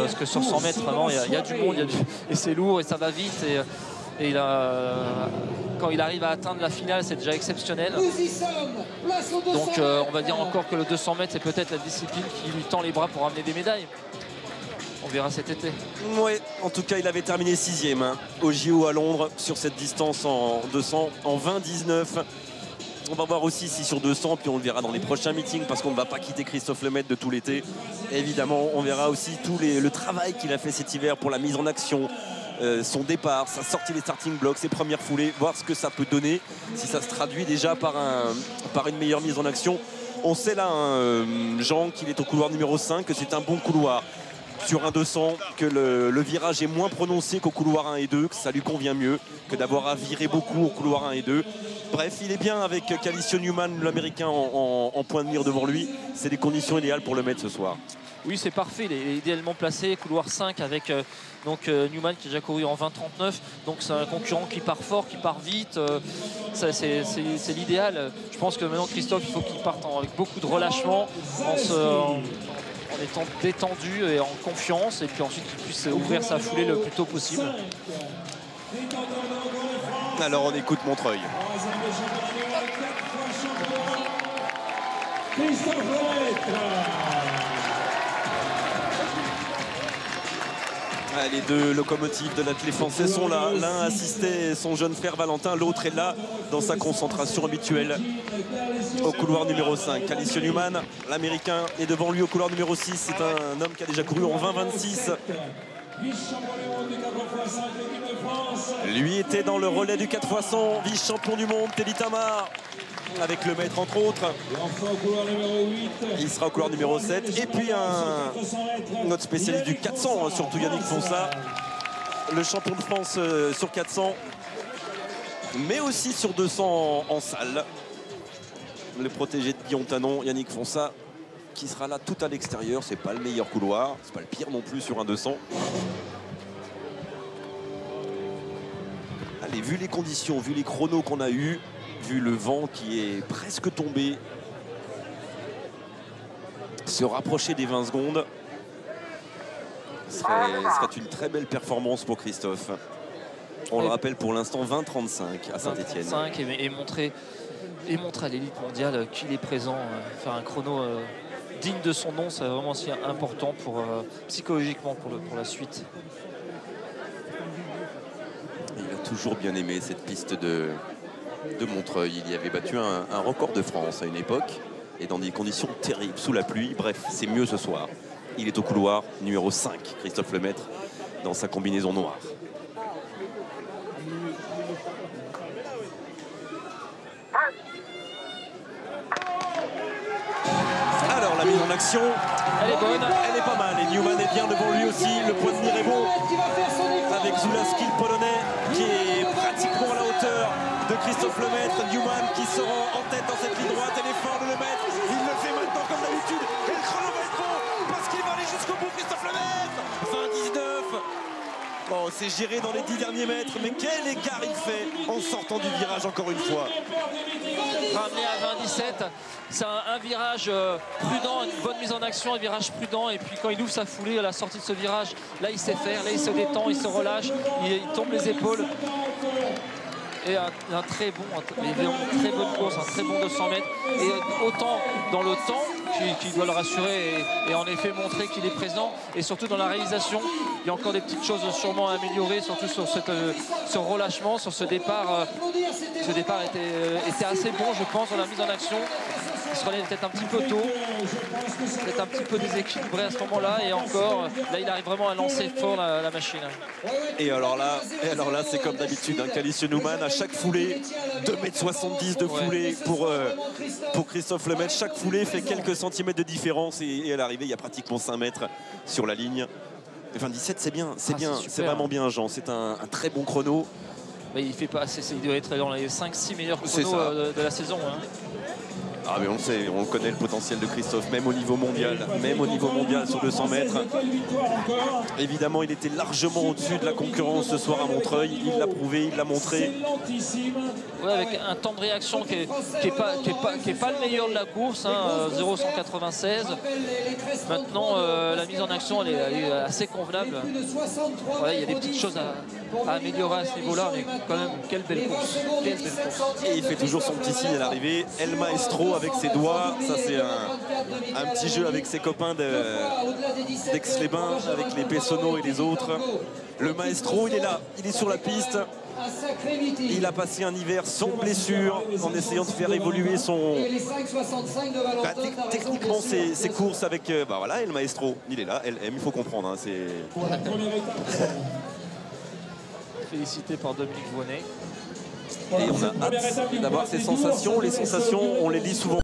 parce que sur 100 mètres, vraiment, il y a du monde, et c'est lourd et ça va vite. Et quand il arrive à atteindre la finale, c'est déjà exceptionnel. Donc on va dire encore que le 200 mètres, c'est peut-être la discipline qui lui tend les bras pour amener des médailles. On verra cet été. Oui, en tout cas, il avait terminé 6e au JO à Londres sur cette distance en 200, en 20-19. On va voir aussi si sur 200, puis on le verra dans les prochains meetings parce qu'on ne va pas quitter Christophe Lemaitre de tout l'été. Évidemment, on verra aussi le travail qu'il a fait cet hiver pour la mise en action, son départ, sa sortie des starting blocks, ses premières foulées, voir ce que ça peut donner, si ça se traduit déjà par une meilleure mise en action. On sait là, Jean, qu'il est au couloir numéro 5, que c'est un bon couloir sur un 200, que le virage est moins prononcé qu'au couloir 1 et 2, que ça lui convient mieux que d'avoir à virer beaucoup au couloir 1 et 2. Bref, il est bien avec Calicio Newman, l'américain, en point de mire devant lui. C'est des conditions idéales pour le mettre ce soir. Oui, c'est parfait, il est idéalement placé, couloir 5 avec Newman qui a déjà couru en 20-39, donc c'est un concurrent qui part fort, qui part vite, c'est l'idéal. Je pense que maintenant Christophe, il faut qu'il parte avec beaucoup de relâchement, en étant détendu et en confiance, et puis ensuite qu'il puisse ouvrir sa foulée le plus tôt possible. Alors on écoute Montreuil. Les deux locomotives de l'athlète français sont là. L'un assistait son jeune frère Valentin, l'autre est là dans sa concentration habituelle au couloir numéro 5. Calicio Newman, l'américain, est devant lui au couloir numéro 6. C'est un homme qui a déjà couru en 20-26. Lui était dans le relais du 4x100, vice-champion du monde, Teddy Tamar, avec le maître entre autres. Il sera au couloir numéro 7. Et puis notre spécialiste du 400, surtout Yannick Fonsa, le champion de France sur 400, mais aussi sur 200 en salle. Le protégé de Guillaume Tanon, Yannick Fonsa, qui sera là tout à l'extérieur. C'est pas le meilleur couloir, c'est pas le pire non plus sur un 200. Allez, vu les conditions, vu les chronos qu'on a eu, vu le vent qui est presque tombé, se rapprocher des 20 secondes serait une très belle performance pour Christophe. On le rappelle pour l'instant 20-35 à Saint-Étienne. Et montrer à l'élite mondiale qu'il est présent, faire un chrono digne de son nom, c'est vraiment aussi important psychologiquement pour la suite. Il a toujours bien aimé cette piste de Montreuil. Il y avait battu un record de France à une époque et dans des conditions terribles, sous la pluie. Bref, c'est mieux ce soir. Il est au couloir numéro 5, Christophe Lemaitre, dans sa combinaison noire. Alors la mise en action, elle est bonne, elle est pas mal. Et Newman est bien devant lui aussi. Le point de mire est bon avec Zulaski, le Polonais, qui est pratiquement à la hauteur de Christophe Lemaitre. Newman qui se rend en tête dans cette ligne droite. Elle est fort de Lemaitre. Il le fait maintenant comme d'habitude. Et le chrono va être bon parce qu'il va aller jusqu'au bout, Christophe Lemaitre. 20-19. Bon, c'est géré dans les 10 derniers mètres, mais quel écart il fait en sortant du virage encore une fois. Ramené à 20-17, c'est un virage prudent, une bonne mise en action, un virage prudent, et puis quand il ouvre sa foulée à la sortie de ce virage, là il sait faire, là il se détend, il se relâche, il tombe les épaules. Et un très bonne course, un très bon 200 mètres. Et autant dans le temps, qui doit le rassurer et en effet montrer qu'il est présent. Et surtout dans la réalisation, il y a encore des petites choses sûrement à améliorer, surtout sur ce relâchement, sur ce départ. Ce départ était assez bon, je pense, dans la mise en action. Il se relève peut-être un petit peu tôt, peut-être un petit peu déséquilibré à ce moment-là. Et encore, là, il arrive vraiment à lancer fort la machine. Et alors là c'est comme d'habitude, Calicio Newman à chaque foulée, 2,70 m de foulée pour Christophe Lemaitre. Chaque foulée fait quelques centimètres de différence et à l'arrivée, il y a pratiquement 5 mètres sur la ligne. 27, c'est bien, c'est vraiment bien, Jean. C'est un très bon chrono. Mais il fait pas assez, il doit être dans les 5-6 meilleurs chronos de la saison. Ah mais on le sait, on connaît le potentiel de Christophe, même au niveau mondial sur 200 mètres. Évidemment, il était largement au-dessus de la concurrence ce soir à Montreuil. Il l'a prouvé, il l'a montré. Ouais, avec un temps de réaction qui est pas le meilleur de la course, hein, 0,196. Maintenant, la mise en action, elle est assez convenable. Ouais, il y a des petites choses à améliorer à ce niveau-là, mais quand même, quelle belle course. Et il fait toujours son petit signe à l'arrivée. El Maestro avec ses doigts. Ça, c'est un petit jeu avec ses copains d'Aix-les-Bains, avec les Pessonneau et les autres. Le Maestro, il est là, il est sur la piste. Il a passé un hiver sans blessure en essayant de faire évoluer son... techniquement ses courses avec... voilà, El Maestro, il est là, LM, il faut comprendre. Hein, Félicité par Dominique Voynet. Et on a hâte d'avoir ces sensations. Les sensations, on les lit souvent.